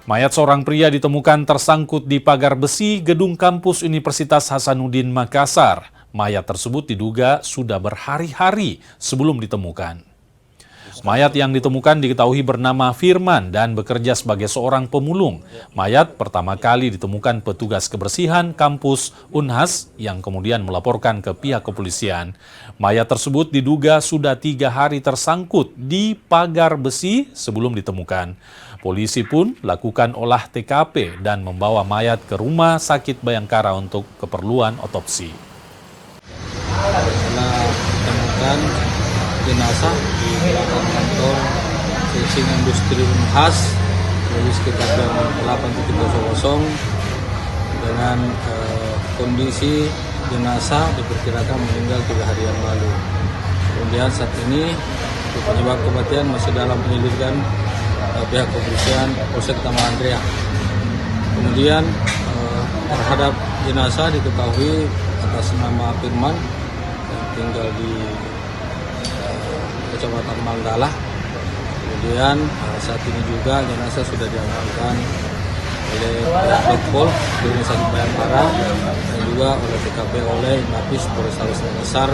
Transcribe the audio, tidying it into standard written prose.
Mayat seorang pria ditemukan tersangkut di pagar besi gedung kampus Universitas Hasanuddin Makassar. Mayat tersebut diduga sudah berhari-hari sebelum ditemukan. Mayat yang ditemukan diketahui bernama Firman dan bekerja sebagai seorang pemulung. Mayat pertama kali ditemukan petugas kebersihan kampus Unhas yang kemudian melaporkan ke pihak kepolisian. Mayat tersebut diduga sudah 3 hari tersangkut di pagar besi sebelum ditemukan. Polisi pun lakukan olah TKP dan membawa mayat ke Rumah Sakit Bayangkara untuk keperluan otopsi. Setelah ditemukan jenazah di belakang kantor Seksi Industri Unhas dari sekitar jam 8.00 dengan kondisi jenazah diperkirakan meninggal 3 hari yang lalu. Kemudian saat ini penyebab kematian masih dalam penyelidikan pihak kepolisian Polsek Taman Anggrek. Kemudian terhadap jenazah diketahui atas nama Firman yang tinggal di Kecamatan Manggala. Kemudian saat ini juga jenazah sudah diamankan oleh Pol di Rumah Sakit Bayangkara dan juga oleh TKP oleh Napis Polrestabes Makassar